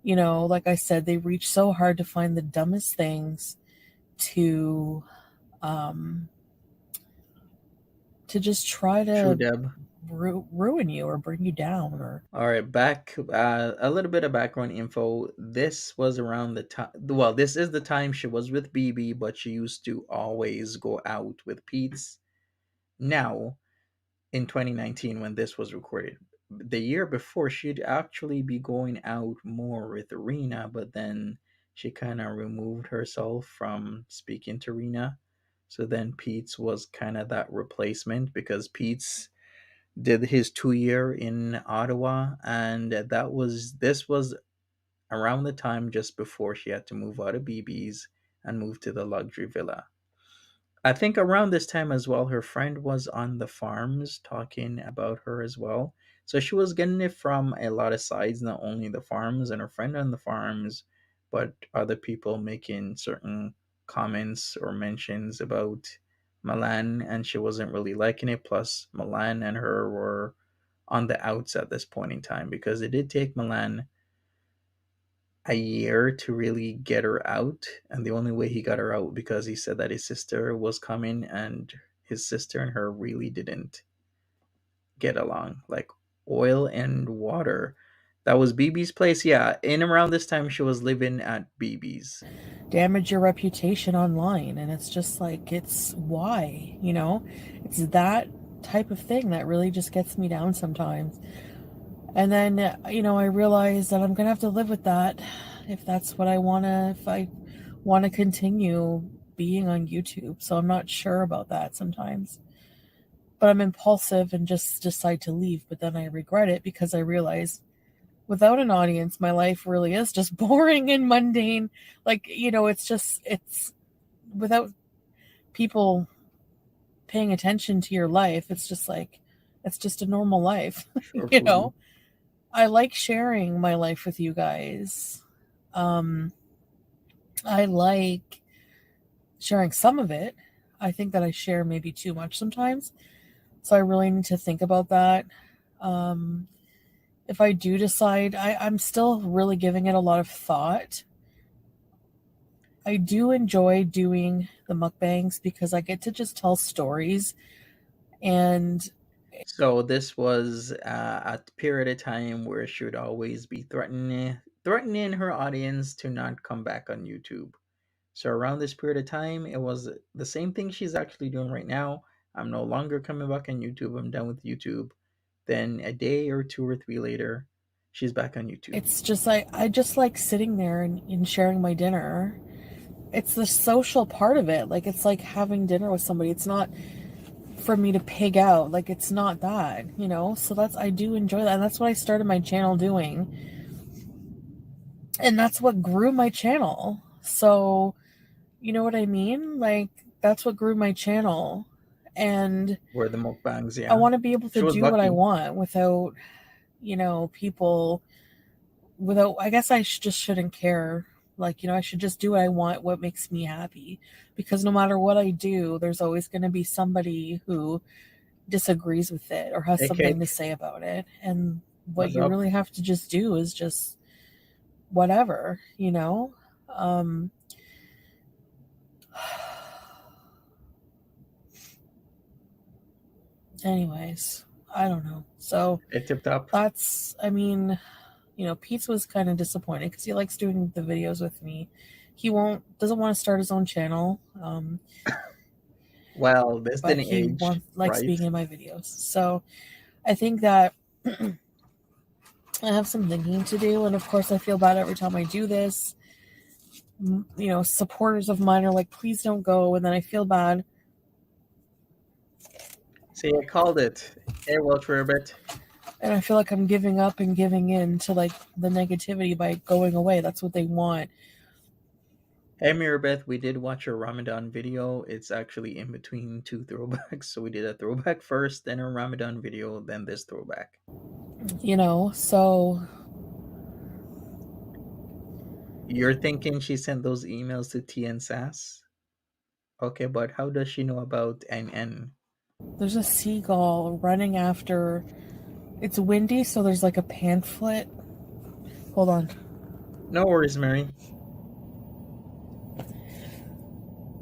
Like I said, they reach so hard to find the dumbest things to just try True, to Deb. ruin you or bring you down. Or All right, back a little bit of background info. This was around the time. Well, this is the time she was with BB, but she used to always go out with Pete's. Now, in 2019, when this was recorded, the year before, she'd actually be going out more with Rena, but then she kind of removed herself from speaking to Rena. So then Pete's was kind of that replacement, because Pete's did his 2 year in Ottawa, and this was around the time just before she had to move out of BB's and move to the luxury villa. I think around this time as well, her friend was on the farms talking about her as well. So she was getting it from a lot of sides, not only the farms and her friend on the farms, but other people making certain comments or mentions about Milan, and she wasn't really liking it. Plus, Milan and her were on the outs at this point in time, because it did take Milan a year to really get her out, and the only way he got her out because he said that his sister was coming, and his sister and her really didn't get along, like oil and water. That was BB's place. Yeah, in around this time she was living at BB's. damage your reputation online. And it's just like, it's why, it's that type of thing that really just gets me down sometimes. And then, I realize that I'm going to have to live with that if that's what if I want to continue being on YouTube. So I'm not sure about that sometimes. But I'm impulsive and just decide to leave. But then I regret it, because I realize without an audience, my life really is just boring and mundane. Like, it's without people paying attention to your life, it's just like, it's just a normal life. Sure, Foodie. I like sharing my life with you guys. I like sharing some of it. I think that I share maybe too much sometimes. So I really need to think about that. If I do decide, I'm still really giving it a lot of thought. I do enjoy doing the mukbangs because I get to just tell stories. And So this was a period of time where she would always be threatening her audience to not come back on YouTube. So around this period of time, it was the same thing she's actually doing right now. I'm no longer coming back on YouTube. I'm done with YouTube. Then a day or 2 or 3 later, she's back on YouTube. It's just like, I just like sitting there and sharing my dinner. It's the social part of it. Like, it's like having dinner with somebody. It's not for me to pig out. Like, it's not that, you know? So I do enjoy that. And that's what I started my channel doing. And that's what grew my channel. So, you know what I mean? Like, that's what grew my channel. And Where the mukbangs, yeah. I want to be able She to was do what I lucky. want without, you know, people, I guess I just shouldn't care. Like, you know, I should just do what I want, what makes me happy. Because no matter what I do, there's always going to be somebody who disagrees with it or has Hey, something to Cake. say about it. And what What's you up? really have to just do is just whatever, you know? Anyways, I don't know. So It tipped up. that's, I mean, you know, Pete's was kind of disappointed because he likes doing the videos with me. He doesn't want to start his own channel. Well, this But didn't he age, likes right? being in my videos. So I think that I have some thinking to do. And of course, I feel bad every time I do this. You know, supporters of mine are like, please don't go. And then I feel bad. See, I called it. Hey, Welch Rabbit. And I feel like I'm giving up and giving in to like the negativity by going away. That's what they want. Hey, Mirabeth, we did watch a Ramadan video. It's actually in between 2 throwbacks. So we did a throwback first, then a Ramadan video, then this throwback. You know, so You're thinking she sent those emails to TN Sass? Okay, but how does she know about NN? there's a seagull running after. It's windy, so there's like a pamphlet. Hold on. No worries, Mary.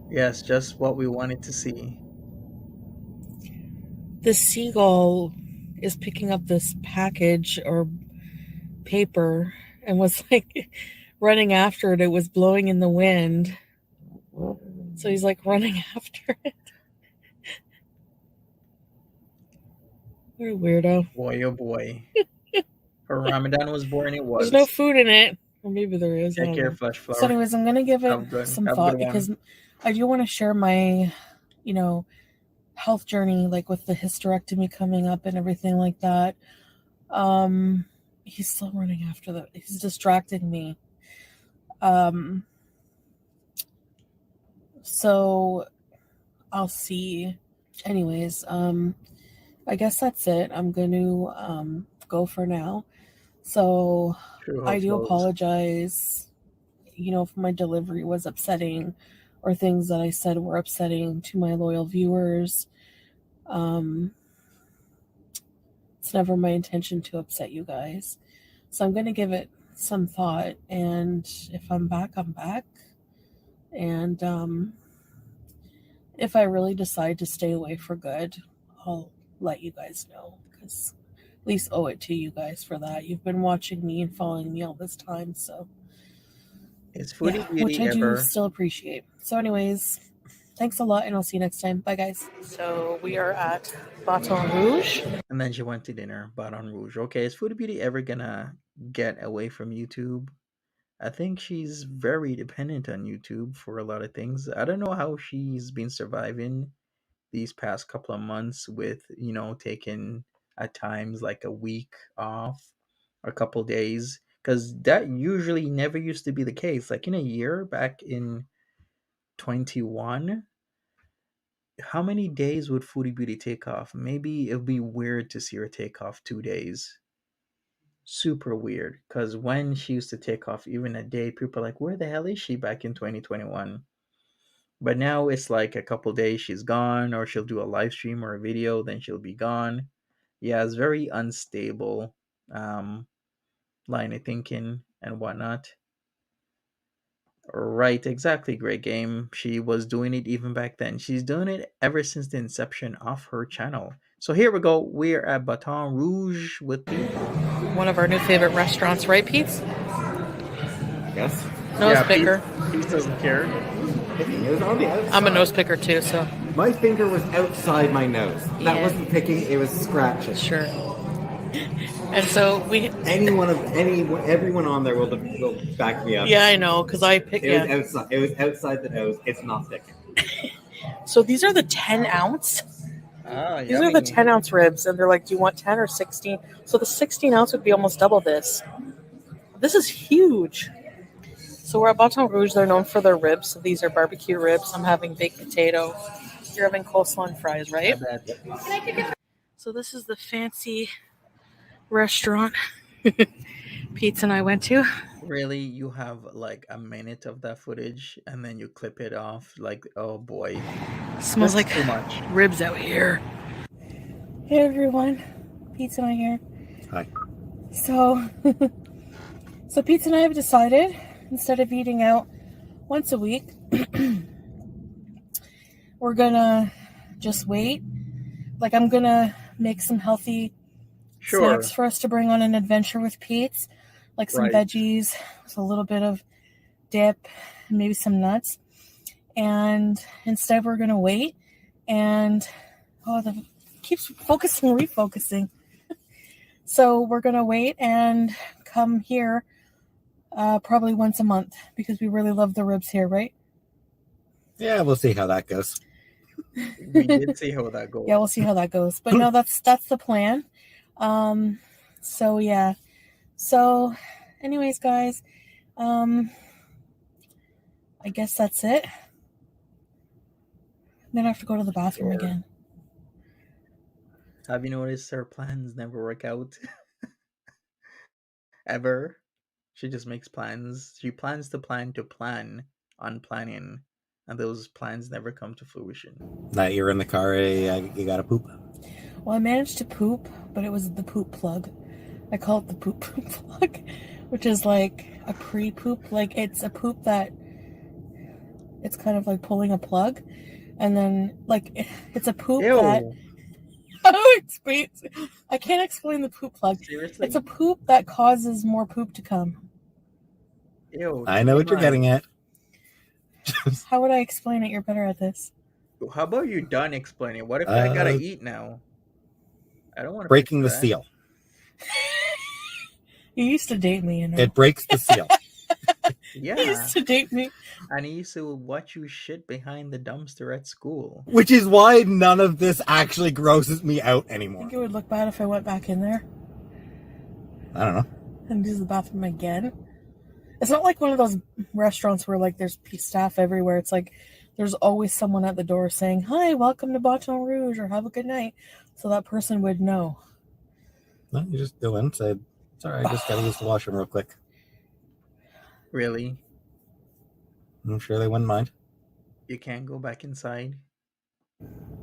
Yes, just what we wanted to see. The seagull is picking up this package or paper and was like running after it. It was blowing in the wind. So he's like running after it. What a weirdo. Boy, oh boy. Her Ramadan was born, it was. There's no food in it. Or maybe there is. I Take don't care, know. Flesh Flower. So anyways, I'm going to give it some have a thought good one. because I do want to share my, you know, health journey, like with the hysterectomy coming up and everything like that. He's still running after he's distracting me. So I'll see. Anyways, I guess that's it. I'm going to go for now. So True I do flows. apologize, you know, if my delivery was upsetting or things that I said were upsetting to my loyal viewers. It's never my intention to upset you guys. So I'm going to give it some thought. And if I'm back, I'm back. And if I really decide to stay away for good, I'll let you guys know. Because at least owe it to you guys for that. You've been watching me and following me all this time. So It's Foodie yeah, Beauty which I ever. do still appreciate. So anyways, thanks a lot, and I'll see you next time. Bye, guys. So we are at Baton Rouge. And then she went to dinner, Baton Rouge. Okay, is Foodie Beauty ever gonna get away from YouTube? I think she's very dependent on YouTube for a lot of things. I don't know how she's been surviving these past couple of months with, you know, taking at times like a week off or a couple days. Because that usually never used to be the case. Like in a year back in 21, how many days would Foodie Beauty take off? Maybe it would be weird to see her take off 2 days. Super weird. Because when she used to take off even a day, people are like, where the hell is she back in 2021? But now it's like a couple days she's gone, or she'll do a live stream or a video, then she'll be gone. Yeah, it's very unstable line of thinking and whatnot. Right, exactly. Great game. She was doing it even back then. She's doing it ever since the inception of her channel. So here we go. We're at Baton Rouge with Pete. One of our new favorite restaurants, right, Pete? Yes. Nose picker. Pete doesn't care. I'm a nose picker too, so. My finger was outside my nose. That Yeah. wasn't picking, it was scratching. Sure. And so we. Everyone on there will back me up. Yeah, I know, because I picked. It was outside the nose. It's not picking. So these are the 10 ounce. Ah, These are the 10 ounce ribs, and they're like, do you want 10 or 16? So the 16 ounce would be almost double this. This is huge. So we're at Baton Rouge. They're known for their ribs. So these are barbecue ribs. I'm having baked potato. You're having coleslaw and fries, right? So this is the fancy restaurant Pete and I went to. Really, you have like a minute of that footage and then you clip it off like, oh boy. Smells That's like too much. ribs out here. Hey everyone, Pete and I here. Hi. So Pete and I have decided, instead of eating out once a week, we're gonna just wait. Like, I'm gonna make some healthy snacks for us to bring on an adventure with Pete's, like some veggies with a little bit of dip and maybe some nuts. And instead we're gonna wait and keeps focusing, refocusing. So we're gonna wait and come here probably once a month because we really love the ribs here, right? Yeah, we'll see how that goes. We did see how that goes. Yeah, we'll see how that goes. But no, that's the plan. So yeah. So anyways, guys, I guess that's it. Then I have to go to the bathroom again. Have you noticed her plans never work out? Ever? She just makes plans. She plans to plan on planning, and those plans never come to fruition. That you're in the car, you gotta poop. Well, I managed to poop, but it was the poop plug. I call it the poop plug, which is like a pre-poop. Like, it's a poop that it's kind of like pulling a plug, and then like it's a poop that. I can't explain the poop plug. Seriously? It's a poop that causes more poop to come. Ew, I know what you're getting at. How would I explain it? You're better at this. How about you done explaining? What if I gotta eat now? I don't want to breaking the seal. You used to date me, you know. It breaks the seal. Yeah. You used to date me. And he used to watch you shit behind the dumpster at school. Which is why none of this actually grosses me out I anymore. think it would look bad if I went back in there I don't know. and use the bathroom again. It's not like one of those restaurants where like there's staff everywhere. It's like there's always someone at the door saying, "Hi, welcome to Baton Rouge," or "Have a good night," so that person would know. No, you just go in and say, "Sorry, I just gotta use the washroom real quick." Really? I'm sure they wouldn't mind. You can't go back inside?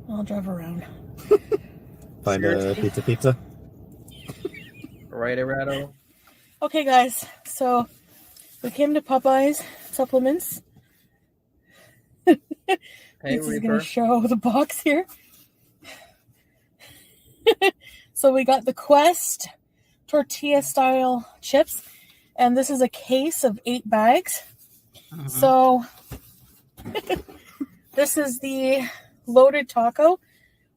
I'll drive around. Find a pizza. Right, Arado? Okay, guys. So we came to Popeye's Supplements. Hey, This is going Reaper. to show the box here. So we got the Quest tortilla style chips, and this is a case of 8 bags. So this is the loaded taco.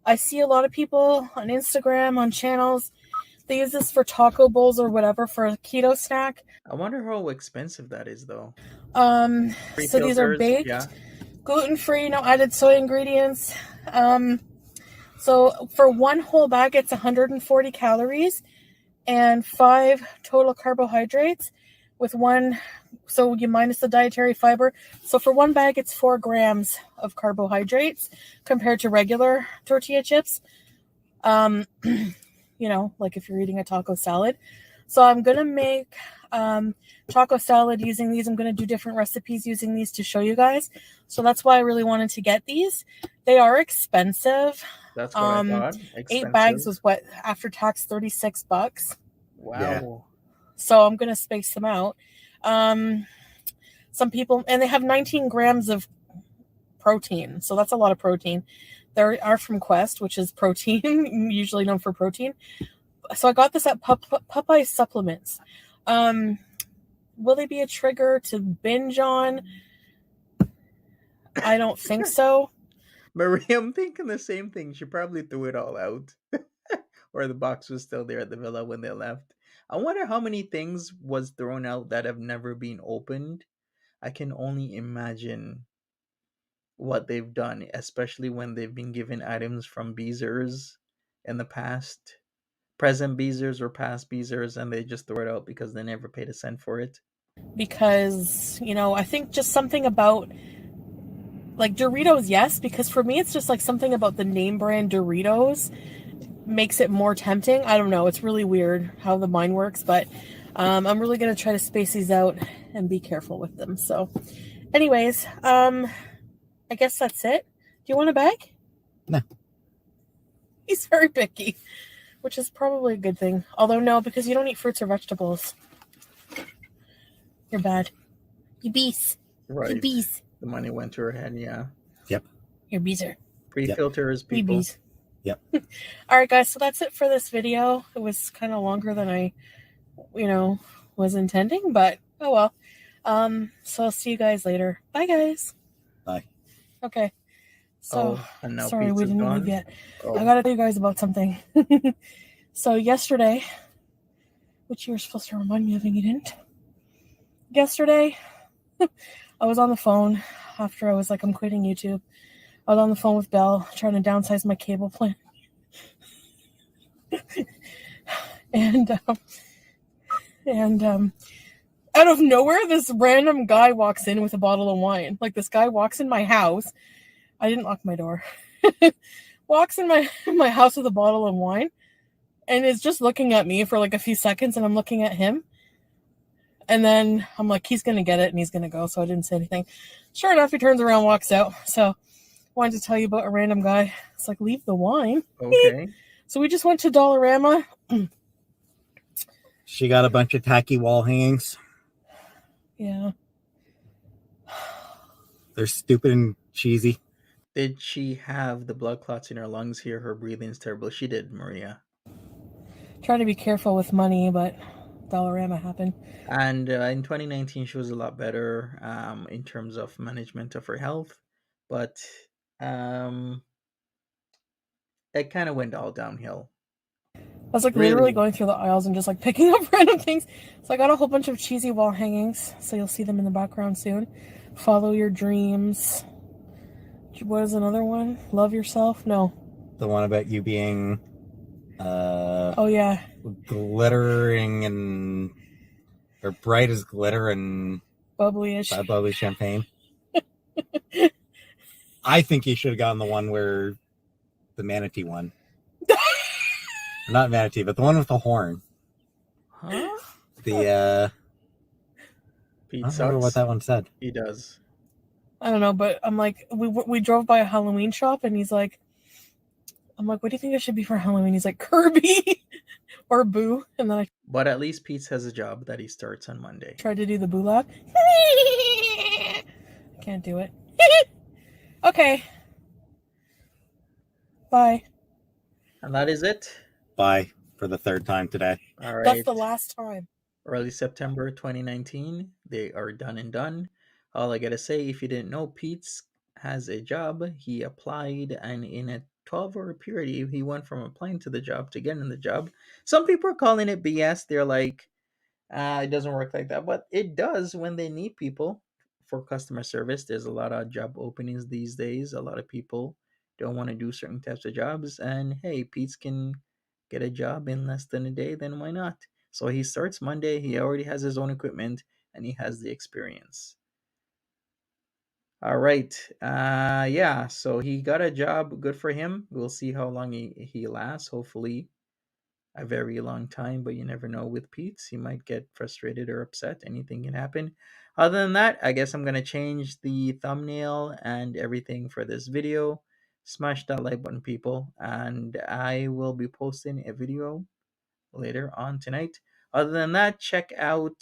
I see a lot of people on Instagram, on channels, they use this for taco bowls or whatever for a keto snack. I wonder how expensive that is, though. So these are baked, gluten-free, no added soy ingredients. So for one whole bag, it's 140 calories and 5 total carbohydrates with 1. So you minus the dietary fiber. So for one bag, it's 4 grams of carbohydrates compared to regular tortilla chips. You know, like if you're eating a taco salad. So I'm going to make taco salad using these. I'm going to do different recipes using these to show you guys. So that's why I really wanted to get these. They are expensive. That's what I thought. 8 bags was what, after tax, $36. Wow. Yeah. So I'm going to space them out. Some people, and they have 19 grams of protein. So that's a lot of protein. They are from Quest, which is protein, usually known for protein. So I got this at Popeye Supplements. Will they be a trigger to binge on? I don't think so. Maria, I'm thinking the same thing. She probably threw it all out. Or the box was still there at the villa when they left. I wonder how many things was thrown out that have never been opened. I can only imagine what they've done, especially when they've been given items from Beezers in the past, present Beezers or past Beezers, and they just throw it out because they never paid a cent for it. Because, you know, I think just something about, like, Doritos, yes, because for me it's just like something about the name brand Doritos makes it more tempting. I don't know, it's really weird how the mind works, but I'm really gonna try to space these out and be careful with them. So anyways, I guess that's it. Do you want a bag? No. He's very picky, which is probably a good thing. Although no, because you don't eat fruits or vegetables. You're bad. You bees. Right. You bees. The money went to her head, yeah. Yep. You're beezer. Pre-filters, We people. bees. Yep. All right, guys. So that's it for this video. It was kind of longer than I, was intending, but oh well. So I'll see you guys later. Bye, guys. Bye. Okay. So and now sorry we pizza's didn't gone? leave yet. Oh. I gotta tell you guys about something. So yesterday, which you were supposed to remind me of and you didn't. Yesterday, I was on the phone after I was like, I'm quitting YouTube. I was on the phone with Belle trying to downsize my cable plan. and out of nowhere, this random guy walks in with a bottle of wine. Like, this guy walks in my house. I didn't lock my door. Walks in my house with a bottle of wine and is just looking at me for like a few seconds, and I'm looking at him. And then I'm like, he's going to get it and he's going to go. So I didn't say anything. Sure enough, he turns around, walks out. So wanted to tell you about a random guy. It's like, leave the wine. Okay. So we just went to Dollarama. She got a bunch of tacky wall hangings. Yeah. They're stupid and cheesy. Did she have the blood clots in her lungs here? Her breathing's terrible. She did, Maria. Trying to be careful with money, but Dollarama happened. And in 2019, she was a lot better in terms of management of her health. But it kind of went all downhill. I was like literally going through the aisles and just like picking up random things. So I got a whole bunch of cheesy wall hangings. So you'll see them in the background soon. Follow your dreams. What is another one? Love yourself? No. The one about you being oh yeah, glittering and or bright as glitter and bubbly-ish. bubbly champagne. I think you should have gotten the one where the manatee one. Not manatee, but the one with the horn. Huh? The Pete I don't remember sucks. what that one said. He does. I don't know, but I'm like, we drove by a Halloween shop, and he's like, I'm like, what do you think I should be for Halloween? He's like, Kirby or Boo. And then I But at least Pete has a job that he starts on Monday. tried to do the Boo laugh. Can't do it. Okay. Bye. And that is it. Bye for the third time today. All right. That's the last time. Early September 2019. They are done and done. All I gotta say, if you didn't know, Pete has a job. He applied, and in a 12-hour period, he went from applying to the job to getting the job. Some people are calling it BS. They're like, it doesn't work like that. But it does when they need people for customer service. There's a lot of job openings these days. A lot of people don't want to do certain types of jobs. And hey, Pete can get a job in less than a day, then why not? So he starts Monday. He already has his own equipment and he has the experience. All right. Yeah. So he got a job. Good for him. We'll see how long he lasts. Hopefully, a very long time. But you never know with Pete. He might get frustrated or upset. Anything can happen. Other than that, I guess I'm gonna change the thumbnail and everything for this video. Smash that like button, people, and I will be posting a video later on tonight. Other than that, check out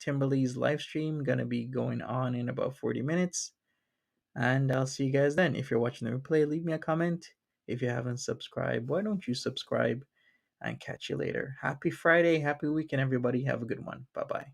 Timberly's live stream. Gonna be going on in about 40 minutes. And I'll see you guys then. If you're watching the replay, leave me a comment. If you haven't subscribed, why don't you subscribe? And catch you later. Happy Friday, happy weekend, everybody. Have a good one. Bye-bye.